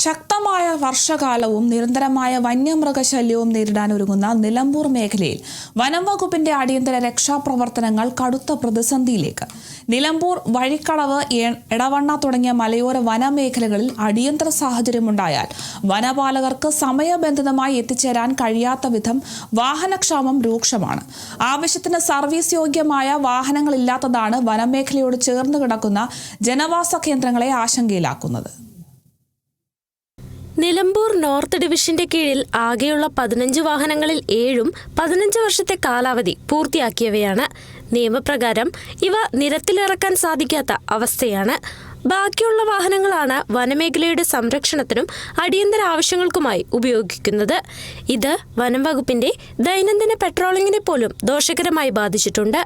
ശക്തമായ വർഷകാലവും നിരന്തരമായ വന്യമൃഗശല്യവും നേരിടാൻ ഒരുങ്ങുന്ന നിലമ്പൂർ മേഖലയിൽ വനം വകുപ്പിന്റെ അടിയന്തര രക്ഷാപ്രവർത്തനങ്ങൾ കടുത്ത പ്രതിസന്ധിയിലേക്ക്. നിലമ്പൂർ, വഴിക്കടവ്, എടവണ്ണ തുടങ്ങിയ മലയോര വനമേഖലകളിൽ അടിയന്തര സാഹചര്യമുണ്ടായാൽ വനപാലകർക്ക് സമയബന്ധിതമായി എത്തിച്ചേരാൻ കഴിയാത്ത വിധം വാഹനക്ഷാമം രൂക്ഷമാണ്. ആവശ്യത്തിന് സർവീസ് യോഗ്യമായ വാഹനങ്ങളില്ലാത്തതാണ് വനമേഖലയോട് ചേർന്ന് കിടക്കുന്ന ജനവാസ കേന്ദ്രങ്ങളെ ആശങ്കയിലാക്കുന്നത്. നിലമ്പൂർ നോർത്ത് ഡിവിഷന്റെ കീഴിൽ ആകെയുള്ള 15 വാഹനങ്ങളിൽ 7ഉം 15 വർഷത്തെ കാലാവധി പൂർത്തിയാക്കിയവയാണ്. നിയമപ്രകാരം ഇവ നിരത്തിലിറക്കാൻ സാധിക്കാത്ത അവസ്ഥയാണ്. ബാക്കിയുള്ള വാഹനങ്ങളാണ് വനമേഖലയുടെ സംരക്ഷണത്തിനും അടിയന്തര ആവശ്യങ്ങൾക്കുമായി ഉപയോഗിക്കുന്നത്. ഇത് വനം വകുപ്പിന്റെ ദൈനംദിന പെട്രോളിങ്ങിനെ പോലും ദോഷകരമായി ബാധിച്ചിട്ടുണ്ട്.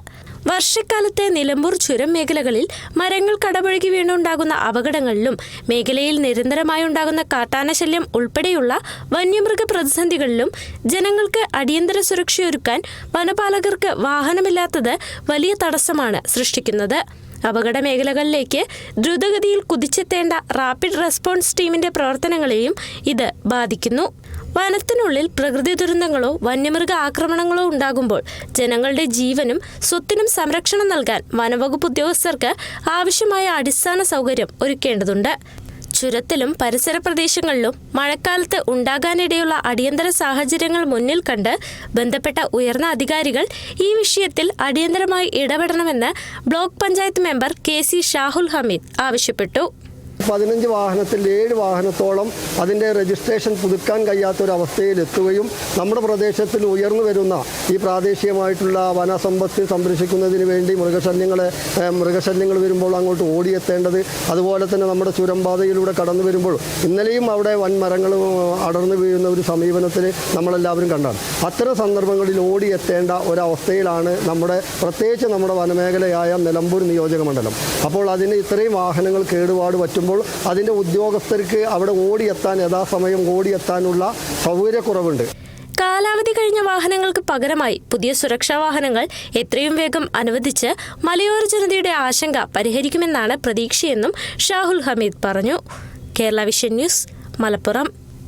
വർഷക്കാലത്തെ നിലമ്പൂർ ചുരം മേഖലകളിൽ മരങ്ങൾ കടപുഴകി വീണുണ്ടാകുന്ന അപകടങ്ങളിലും മേഖലയിൽ നിരന്തരമായി ഉണ്ടാകുന്ന കാട്ടാനശല്യം ഉൾപ്പെടെയുള്ള വന്യമൃഗ പ്രതിസന്ധികളിലും ജനങ്ങൾക്ക് അടിയന്തര സുരക്ഷയൊരുക്കാൻ വനപാലകർക്ക് വാഹനമില്ലാത്തത് വലിയ തടസ്സമാണ് സൃഷ്ടിക്കുന്നത്. അപകട മേഖലകളിലേക്ക് ദ്രുതഗതിയിൽ കുതിച്ചെത്തേണ്ട റാപ്പിഡ് റെസ്പോൺസ് ടീമിന്റെ പ്രവർത്തനങ്ങളെയും ഇത് ബാധിക്കുന്നു. വനത്തിനുള്ളിൽ പ്രകൃതി ദുരന്തങ്ങളോ വന്യമൃഗ ആക്രമണങ്ങളോ ഉണ്ടാകുമ്പോൾ ജനങ്ങളുടെ ജീവനും സ്വത്തിനും സംരക്ഷണം നൽകാൻ വനവകുപ്പ് ഉദ്യോഗസ്ഥർക്ക് ആവശ്യമായ അടിസ്ഥാന സൗകര്യം ഒരുക്കേണ്ടതുണ്ട്. ചുരത്തിലും പരിസര പ്രദേശങ്ങളിലും മഴക്കാലത്ത് ഉണ്ടാകാനിടയുള്ള അടിയന്തര സാഹചര്യങ്ങൾ മുന്നിൽ കണ്ട് ബന്ധപ്പെട്ട ഉയർന്ന അധികാരികൾ ഈ വിഷയത്തിൽ അടിയന്തരമായി ഇടപെടണമെന്ന് block panchayat member KC Shahul Hameed ആവശ്യപ്പെട്ടു. 15 വാഹനത്തിൽ 7 വാഹനത്തോളം അതിൻ്റെ രജിസ്ട്രേഷൻ പുതുക്കാൻ കഴിയാത്തൊരവസ്ഥയിൽ എത്തുകയും നമ്മുടെ പ്രദേശത്തിൽ ഉയർന്നു വരുന്ന ഈ പ്രാദേശികമായിട്ടുള്ള വനസമ്പത്ത് സംരക്ഷിക്കുന്നതിന് വേണ്ടി മൃഗശല്യങ്ങൾ വരുമ്പോൾ അങ്ങോട്ട് ഓടിയെത്തേണ്ടത്, അതുപോലെ തന്നെ നമ്മുടെ ചുരംപാതയിലൂടെ കടന്നു വരുമ്പോൾ ഇന്നലെയും അവിടെ വൻമരങ്ങൾ അടർന്നു വീഴുന്ന ഒരു സമീപനത്തിന് നമ്മളെല്ലാവരും കണ്ടാണ്. അത്തരം സന്ദർഭങ്ങളിൽ ഓടിയെത്തേണ്ട ഒരവസ്ഥയിലാണ് പ്രത്യേകിച്ച് നമ്മുടെ വനമേഖലയായ നിലമ്പൂർ നിയോജക മണ്ഡലം. അപ്പോൾ അതിന് ഇത്രയും വാഹനങ്ങൾ കേടുപാട് പറ്റുമ്പോൾ അതിൻ്റെ ഉദ്യോഗസ്ഥർക്ക് അവിടെ യഥാസമയം ഓടിയെത്താനുള്ള സൗകര്യക്കുറവുണ്ട്. കാലാവധി കഴിഞ്ഞ വാഹനങ്ങൾക്ക് പകരമായി പുതിയ സുരക്ഷാ വാഹനങ്ങൾ എത്രയും വേഗം അനുവദിച്ച് മലയോര ജനതയുടെ ആശങ്ക പരിഹരിക്കുമെന്നാണ് പ്രതീക്ഷയെന്നും ഷാഹുൽ ഹമീദ് പറഞ്ഞു. Kerala vision news, Malappuram.